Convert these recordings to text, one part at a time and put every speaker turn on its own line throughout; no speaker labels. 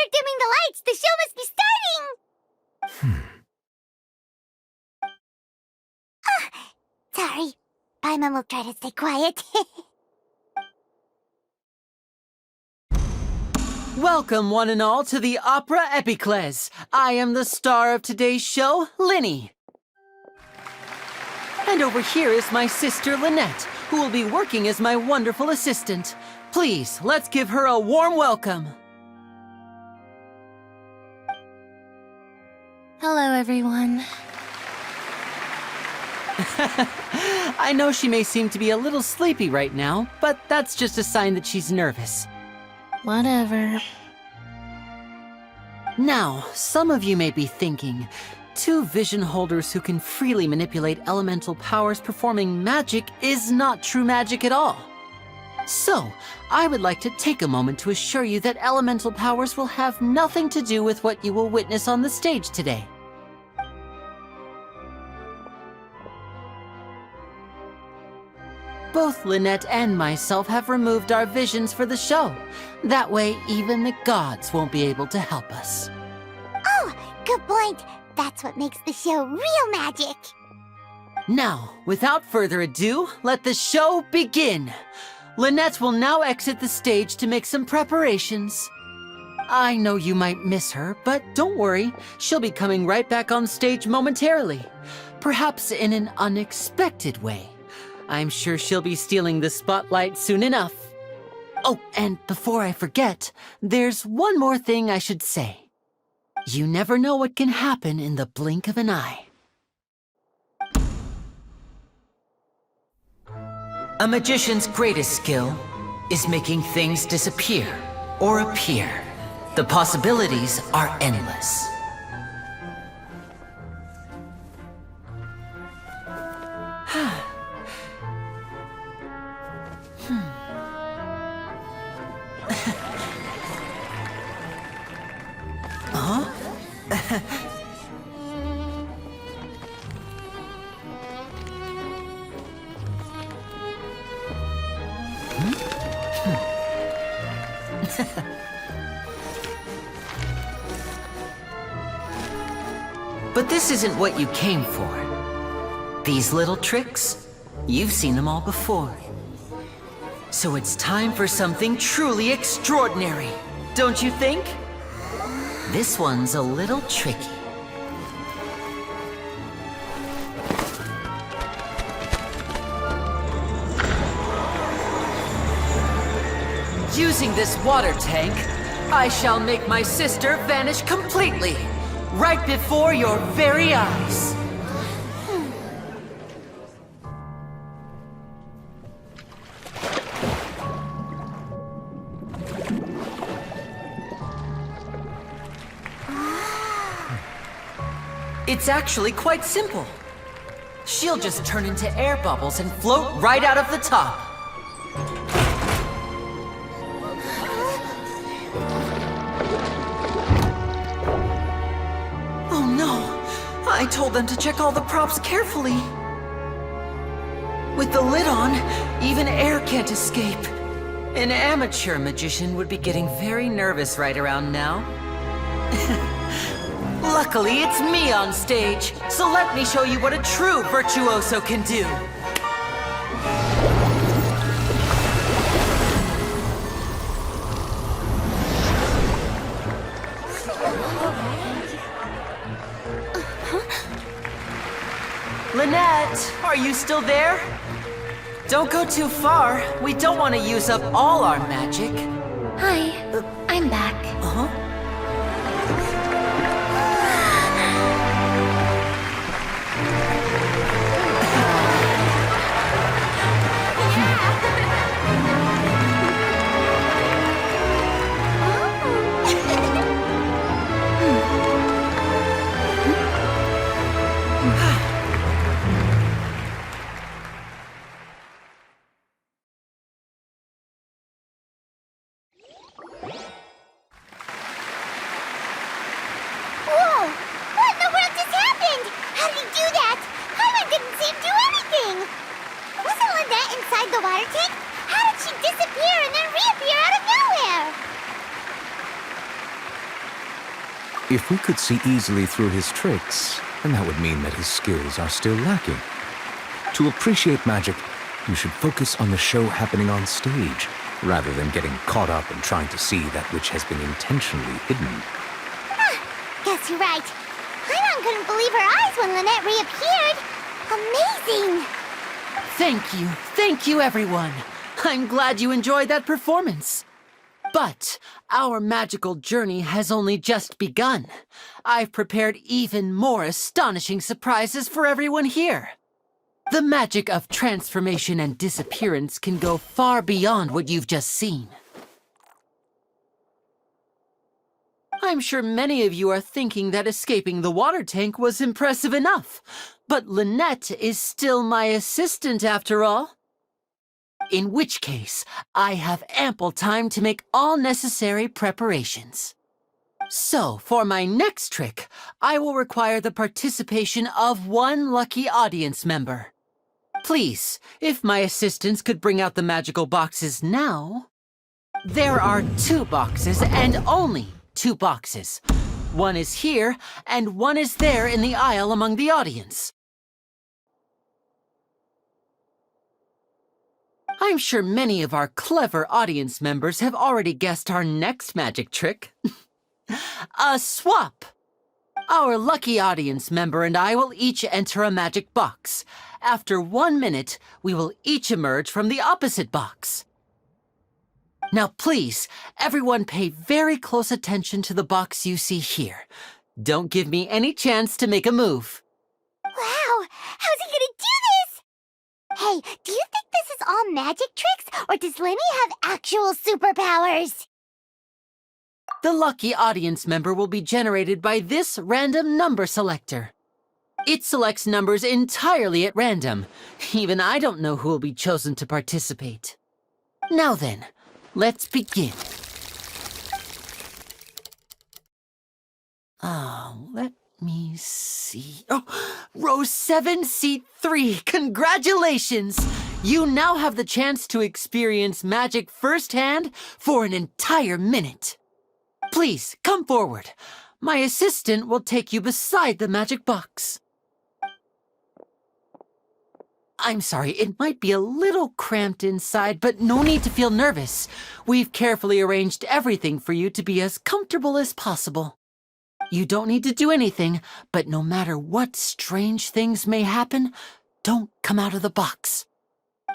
They're dimming the lights! The show must be starting! Sorry. Paimon will try to stay quiet.
Welcome, one and all, to the Opera Epiclese. I am the star of today's show, Linny. And over here is my sister, Lynette, who will be working as my wonderful assistant. Please, let's give her a warm welcome.
Hello, everyone.
I know she may seem to be a little sleepy right now, but that's just a sign that she's nervous.
Whatever.
Now, some of you may be thinking, two vision holders who can freely manipulate elemental powers performing magic is not true magic at all. So, I would like to take a moment to assure you that elemental powers will have nothing to do with what you will witness on the stage today. Both Lynette and myself have removed our visions for the show. That way, even the gods won't be able to help us.
Oh, good point. That's what makes the show real magic.
Now, without further ado, let the show begin. Lynette will now exit the stage to make some preparations. I know you might miss her, but don't worry. She'll be coming right back on stage momentarily. Perhaps in an unexpected way. I'm sure she'll be stealing the spotlight soon enough. Oh, and before I forget, there's one more thing I should say. You never know what can happen in the blink of an eye. A magician's greatest skill is making things disappear or appear. The possibilities are endless. But this isn't what you came for. These little tricks, you've seen them all before. So it's time for something truly extraordinary, don't you think? This one's a little tricky. Using this water tank, I shall make my sister vanish completely, right before your very eyes. It's actually quite simple. She'll just turn into air bubbles and float right out of the top. Oh no! I told them to check all the props carefully. With the lid on, even air can't escape. An amateur magician would be getting very nervous right around now. Luckily, it's me on stage, so let me show you what a true virtuoso can do. Lynette, are you still there? Don't go too far. We don't want to use up all our magic.
Hi, I'm back.
Uh-huh.
If we could see easily through his tricks, then that would mean that his skills are still lacking. To appreciate magic, you should focus on the show happening on stage, rather than getting caught up in trying to see that which has been intentionally hidden.
Guess you're right. Paimon couldn't believe her eyes when Lynette reappeared. Amazing!
Thank you everyone. I'm glad you enjoyed that performance. But our magical journey has only just begun. I've prepared even more astonishing surprises for everyone here. The magic of transformation and disappearance can go far beyond what you've just seen. I'm sure many of you are thinking that escaping the water tank was impressive enough, but Lynette is still my assistant after all. In which case, I have ample time to make all necessary preparations. So, for my next trick, I will require the participation of one lucky audience member. Please, if my assistants could bring out the magical boxes now. There are 2 boxes and only 2 boxes. One is here and one is there in the aisle among the audience. I'm sure many of our clever audience members have already guessed our next magic trick. A swap! Our lucky audience member and I will each enter a magic box. After 1 minute, we will each emerge from the opposite box. Now please, everyone pay very close attention to the box you see here. Don't give me any chance to make a move.
Wow! How's he gonna do this? Hey, do you think this is all magic tricks, or does Lenny have actual superpowers?
The lucky audience member will be generated by this random number selector. It selects numbers entirely at random. Even I don't know who will be chosen to participate. Now then, let's begin. Let me see. Oh, row 7, seat 3. Congratulations! You now have the chance to experience magic firsthand for an entire minute. Please, come forward. My assistant will take you beside the magic box. I'm sorry, it might be a little cramped inside, but no need to feel nervous. We've carefully arranged everything for you to be as comfortable as possible. You don't need to do anything, but no matter what strange things may happen, don't come out of the box.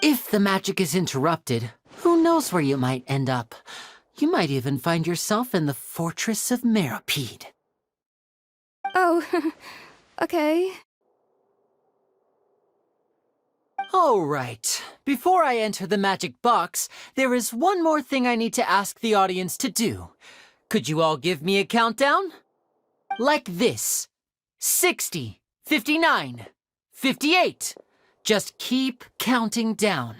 If the magic is interrupted, who knows where you might end up? You might even find yourself in the Fortress of Meropide.
Oh, okay.
All right. Before I enter the magic box, there is one more thing I need to ask the audience to do. Could you all give me a countdown? Like this. 60, 59, 58. Just keep counting down.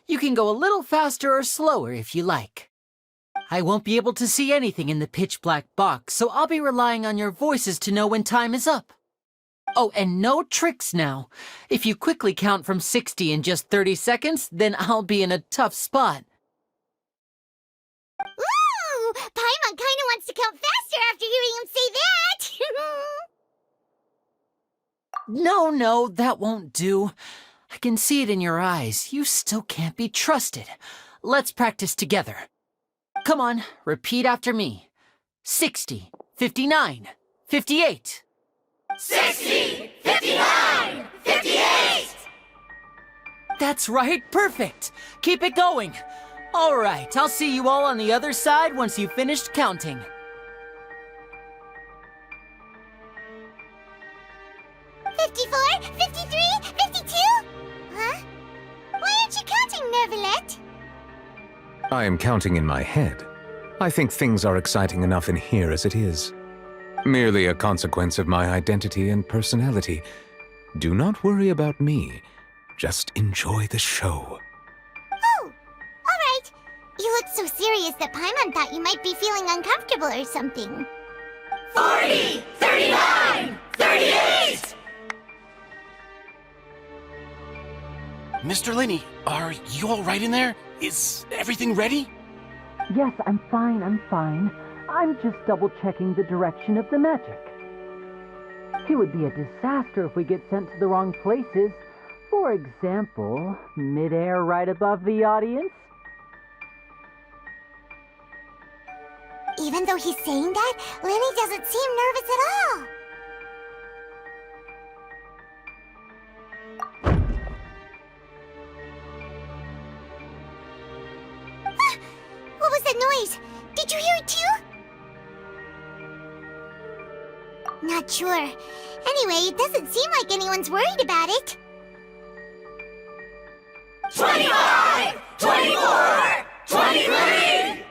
You can go a little faster or slower if you like. I won't be able to see anything in the pitch-black box, so I'll be relying on your voices to know when time is up. Oh, and no tricks now. If you quickly count from 60 in just 30 seconds, then I'll be in a tough spot.
Ooh! Paimon kinda wants to count faster after hearing him say that!
No, that won't do. I can see it in your eyes. You still can't be trusted. Let's practice together. Come on, repeat after me. 60, 59, 58.
60, 59, 58!
That's right, perfect. Keep it going. All right, I'll see you all on the other side once you've finished counting.
$54, $53, $52? Huh? Why aren't you counting, Nervalette?
I am counting in my head. I think things are exciting enough in here as it is. Merely a consequence of my identity and personality. Do not worry about me. Just enjoy the show.
Oh, alright. You look so serious that Paimon thought you might be feeling uncomfortable or something.
40, 39, 38!
Mr. Linney, are you all right in there? Is everything ready?
Yes, I'm fine. I'm just double-checking the direction of the magic. It would be a disaster if we get sent to the wrong places. For example, mid-air right above the audience.
Even though he's saying that, Lenny doesn't seem nervous at all. What was that noise? Did you hear it too? Not sure. Anyway, it doesn't seem like anyone's worried about it.
25! 24! 23!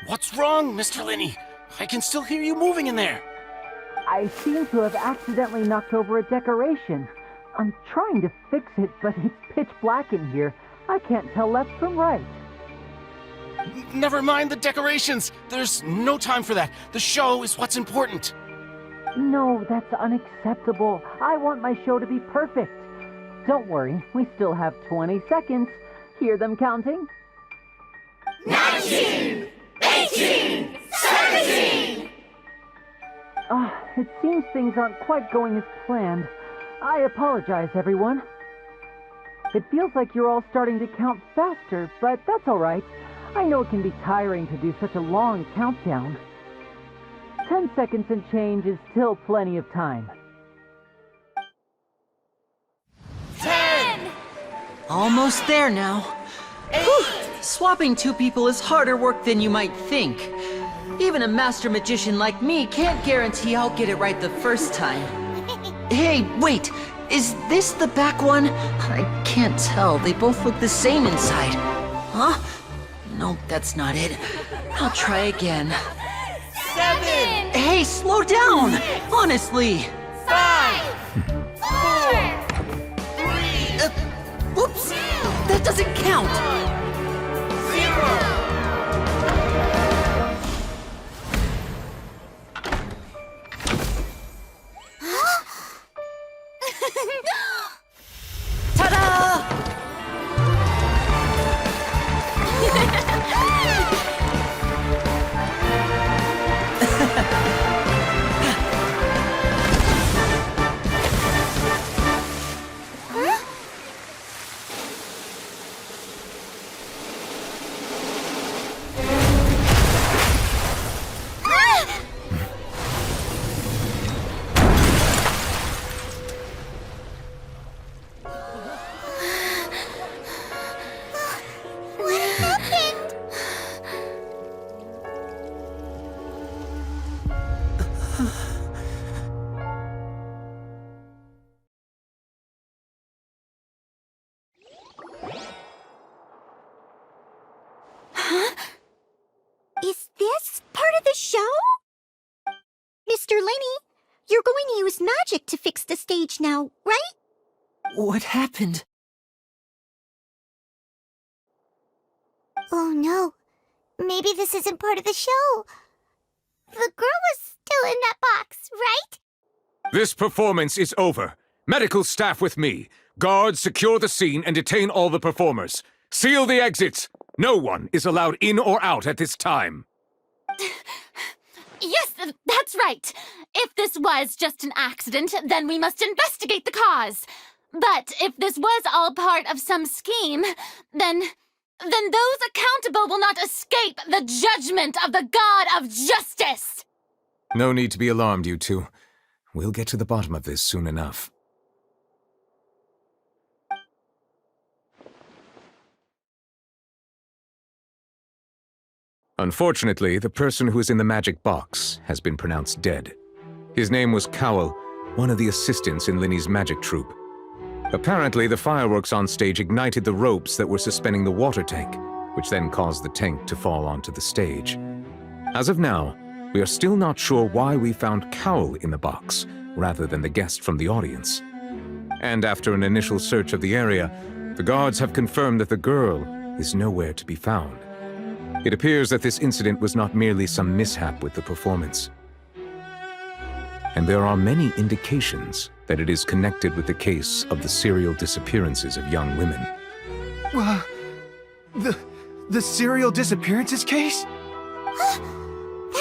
What's wrong, Mr. Linney? I can still hear you moving in there.
I seem to have accidentally knocked over a decoration. I'm trying to fix it, but it's pitch black in here. I can't tell left from right.
Never mind the decorations. There's no time for that. The show is what's important.
No, that's unacceptable. I want my show to be perfect. Don't worry, we still have 20 seconds. Hear them counting?
19! 18! 17!
It seems things aren't quite going as planned. I apologize, everyone. It feels like you're all starting to count faster, but that's all right. I know it can be tiring to do such a long countdown. 10 seconds and change is still plenty of time.
10!
Almost there now. Whew. Swapping two people is harder work than you might think. Even a master magician like me can't guarantee I'll get it right the first time. Hey, wait! Is this the back one? I can't tell. They both look the same inside. Huh? No, that's not it. I'll try again.
7!
Hey, slow down! Honestly!
5! 4! 3!
Whoops! That doesn't count!
0!
Ta-da!
What happened? Is this part of the show? Mr. Lenny, you're going to use magic to fix the stage now, right?
What happened?
Oh no. Maybe this isn't part of the show. The girl was still in that box, right?
This performance is over. Medical staff with me. Guards, secure the scene and detain all the performers. Seal the exits. No one is allowed in or out at this time.
Yes, that's right. If this was just an accident, then we must investigate the cause. But if this was all part of some scheme, then those accountable will not escape the judgment of the God of Justice.
No need to be alarmed, you two. We'll get to the bottom of this soon enough. Unfortunately, the person who is in the magic box has been pronounced dead. His name was Cowell, one of the assistants in Linny's magic troupe. Apparently, the fireworks on stage ignited the ropes that were suspending the water tank, which then caused the tank to fall onto the stage. As of now, we are still not sure why we found Cowell in the box, rather than the guest from the audience. And after an initial search of the area, the guards have confirmed that the girl is nowhere to be found. It appears that this incident was not merely some mishap with the performance. And there are many indications that it is connected with the case of the serial disappearances of young women.
The serial disappearances case?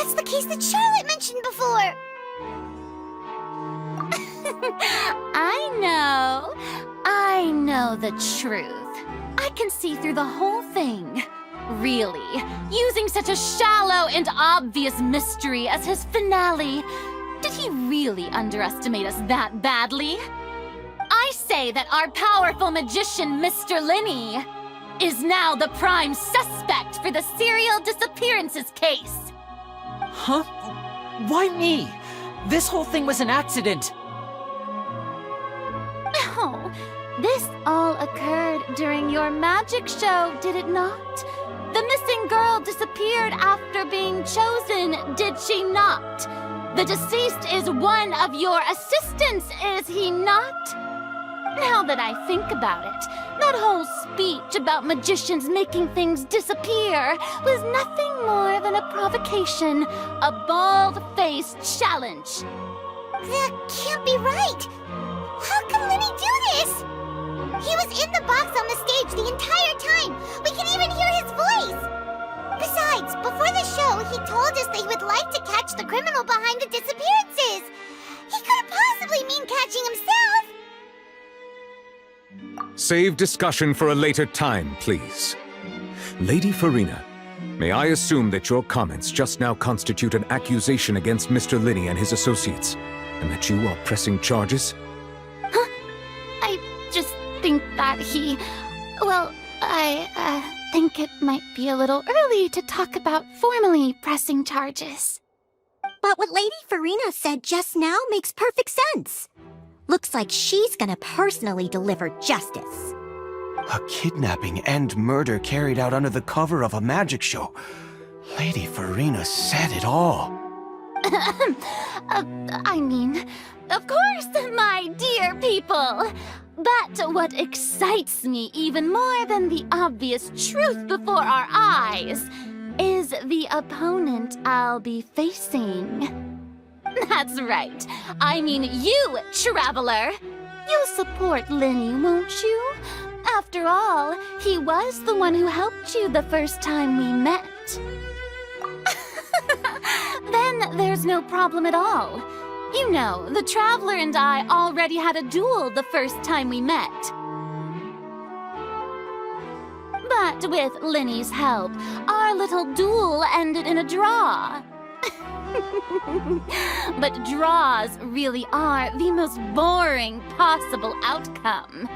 That's the case that Charlotte mentioned before.
I know the truth. I can see through the whole thing. Really, using such a shallow and obvious mystery as his finale. Did he really underestimate us that badly? I say that our powerful magician, Mr. Linney, is now the prime suspect for the serial disappearances case.
Huh? Why me? This whole thing was an accident.
Oh, this all occurred during your magic show, did it not? The missing girl disappeared after being chosen, did she not? The deceased is one of your assistants, is he not? Now that I think about it, that whole speech about magicians making things disappear was nothing more than a provocation, a bald-faced challenge.
That can't be right. How can Lenny do this? He was in the box on the stage the entire time. We can even hear his voice. Besides, before the show, he told us that he would like to catch the criminal behind the disappearances. He couldn't possibly mean catching himself.
Save discussion for a later time, please. Lady Farina, may I assume that your comments just now constitute an accusation against Mr. Linney and his associates, and that you are pressing charges?
I just think that I think it might be a little early to talk about formally pressing charges.
But what Lady Farina said just now makes perfect sense. Looks like she's gonna personally deliver justice.
A kidnapping and murder carried out under the cover of a magic show. Lady Farina said it all.
I mean, of course, my dear people. But what excites me even more than the obvious truth before our eyes is the opponent I'll be facing. That's right. I mean you, Traveler. You'll support Linney, won't you? After all, he was the one who helped you the first time we met. Then there's no problem at all. You know, the Traveler and I already had a duel the first time we met. But with Linney's help, our little duel ended in a draw. But draws really are the most boring possible outcome.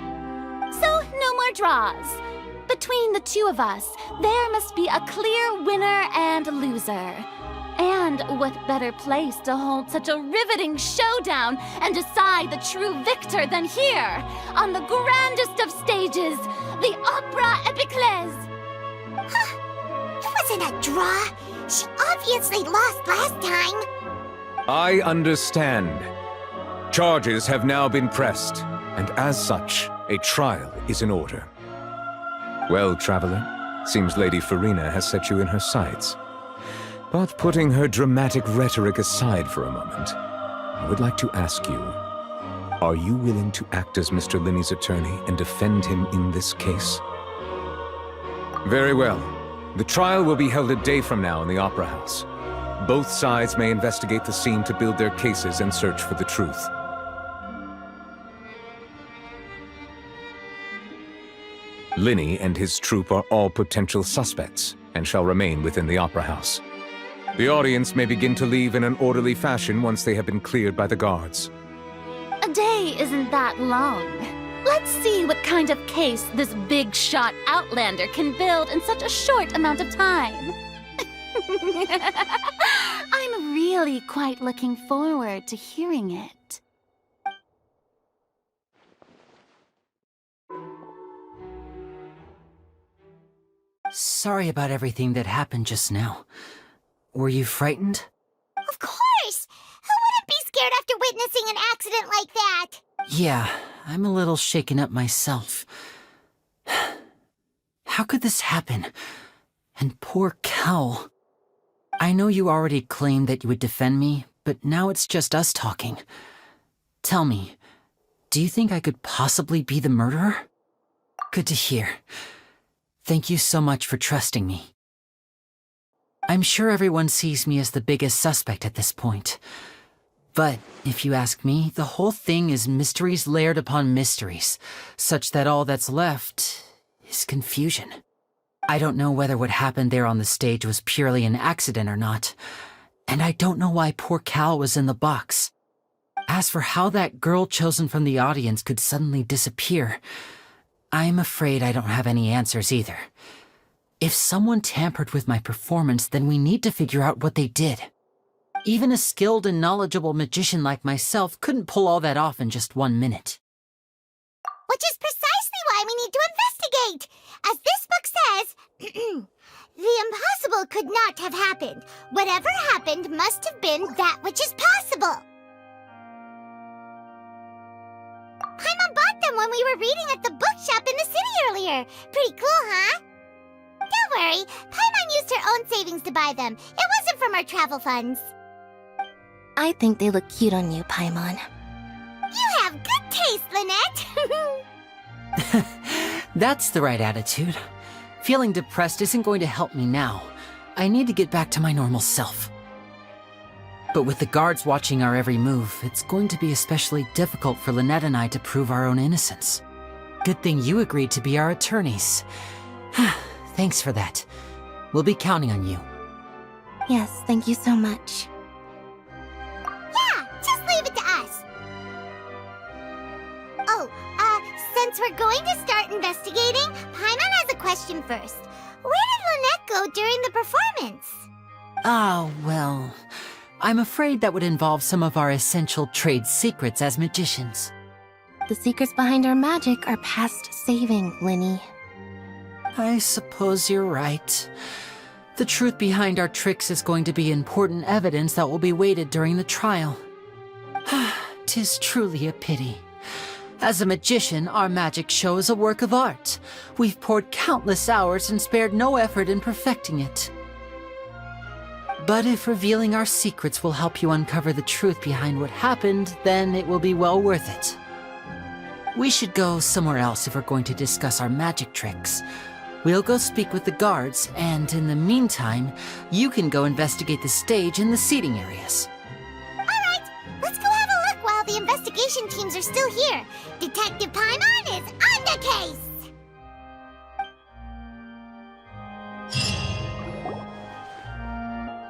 So, no more draws. Between the two of us, there must be a clear winner and loser. And what better place to hold such a riveting showdown and decide the true victor than here, on the grandest of stages, the Opera Epiclese.
It wasn't a draw. She obviously lost last time.
I understand. Charges have now been pressed, and as such, a trial is in order. Well, Traveler, seems Lady Farina has set you in her sights. But putting her dramatic rhetoric aside for a moment, I would like to ask you, are you willing to act as Mr. Linney's attorney and defend him in this case? Very well. The trial will be held a day from now in the Opera House. Both sides may investigate the scene to build their cases and search for the truth. Linney and his troupe are all potential suspects and shall remain within the Opera House. The audience may begin to leave in an orderly fashion once they have been cleared by the guards.
A day isn't that long. Let's see what kind of case this big-shot Outlander can build in such a short amount of time. I'm really quite looking forward to hearing it.
Sorry about everything that happened just now. Were you frightened?
Of course! Who wouldn't be scared after witnessing an accident like that?
Yeah, I'm a little shaken up myself. How could this happen? And poor Kel. I know you already claimed that you would defend me, but now it's just us talking. Tell me, do you think I could possibly be the murderer? Good to hear. Thank you so much for trusting me. I'm sure everyone sees me as the biggest suspect at this point. But if you ask me, the whole thing is mysteries layered upon mysteries, such that all that's left is confusion. I don't know whether what happened there on the stage was purely an accident or not, and I don't know why poor Cal was in the box. As for how that girl chosen from the audience could suddenly disappear, I'm afraid I don't have any answers either. If someone tampered with my performance, then we need to figure out what they did. Even a skilled and knowledgeable magician like myself couldn't pull all that off in just 1 minute.
Which is precisely why we need to investigate! As this book says, the impossible could not have happened. Whatever happened must have been that which is possible. Paimon bought them when we were reading at the bookshop in the city earlier. Pretty cool, huh? Don't worry, Paimon used her own savings to buy them. It wasn't from our travel funds.
I think they look cute on you, Paimon.
You have good taste, Lynette!
That's the right attitude. Feeling depressed isn't going to help me now. I need to get back to my normal self. But with the guards watching our every move, it's going to be especially difficult for Lynette and I to prove our own innocence. Good thing you agreed to be our attorneys. Thanks for that. We'll be counting on you.
Yes, thank you so much.
Yeah, just leave it to us. Oh, since we're going to start investigating, Paimon has a question first. Where did Lynette go during the performance?
Ah, well, I'm afraid that would involve some of our essential trade secrets as magicians.
The secrets behind our magic are past saving, Linny.
I suppose you're right. The truth behind our tricks is going to be important evidence that will be weighted during the trial. 'Tis truly a pity. As a magician, our magic show is a work of art. We've poured countless hours and spared no effort in perfecting it. But if revealing our secrets will help you uncover the truth behind what happened, then it will be well worth it. We should go somewhere else if we're going to discuss our magic tricks. We'll go speak with the guards, and in the meantime, you can go investigate the stage and the seating areas.
Alright, let's go have a look while the investigation teams are still here. Detective Paimon is on the case!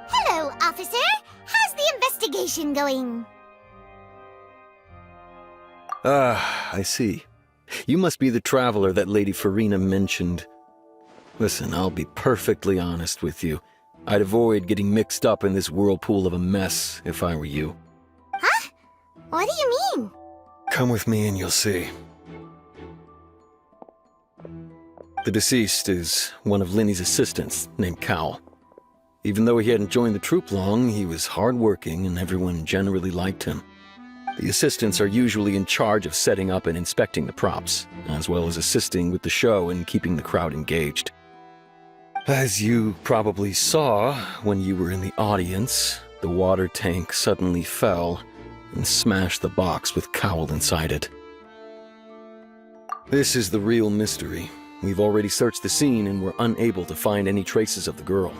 Hello, officer. How's the investigation going?
Ah, I see. You must be the traveler that Lady Farina mentioned. Listen, I'll be perfectly honest with you. I'd avoid getting mixed up in this whirlpool of a mess if I were you.
Huh? What do you mean?
Come with me and you'll see. The deceased is one of Linny's assistants, named Cal. Even though he hadn't joined the troupe long, he was hardworking and everyone generally liked him. The assistants are usually in charge of setting up and inspecting the props, as well as assisting with the show and keeping the crowd engaged. As you probably saw when you were in the audience, the water tank suddenly fell and smashed the box with Cowl inside it. This is the real mystery. We've already searched the scene and were unable to find any traces of the girl.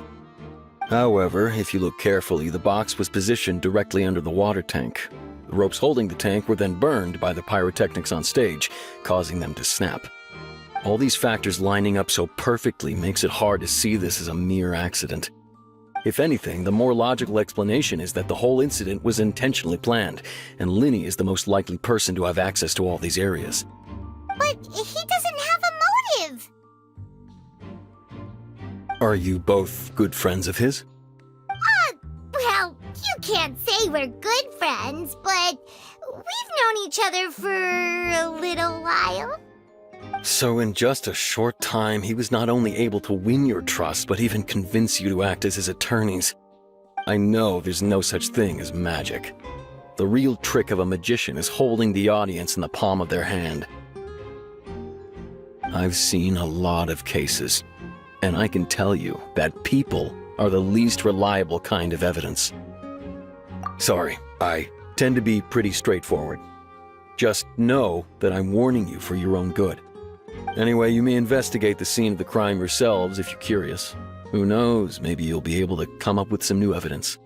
However, if you look carefully, the box was positioned directly under the water tank. The ropes holding the tank were then burned by the pyrotechnics on stage, causing them to snap. All these factors lining up so perfectly makes it hard to see this as a mere accident. If anything, the more logical explanation is that the whole incident was intentionally planned, and Linny is the most likely person to have access to all these areas.
But he doesn't have a motive.
Are you both good friends of his?
Well, you can't say we're good friends, but we've known each other for a little while.
So in just a short time, he was not only able to win your trust, but even convince you to act as his attorneys. I know there's no such thing as magic. The real trick of a magician is holding the audience in the palm of their hand. I've seen a lot of cases, and I can tell you that people are the least reliable kind of evidence. Sorry, I tend to be pretty straightforward. Just know that I'm warning you for your own good. Anyway, you may investigate the scene of the crime yourselves if you're curious. Who knows, maybe you'll be able to come up with some new evidence.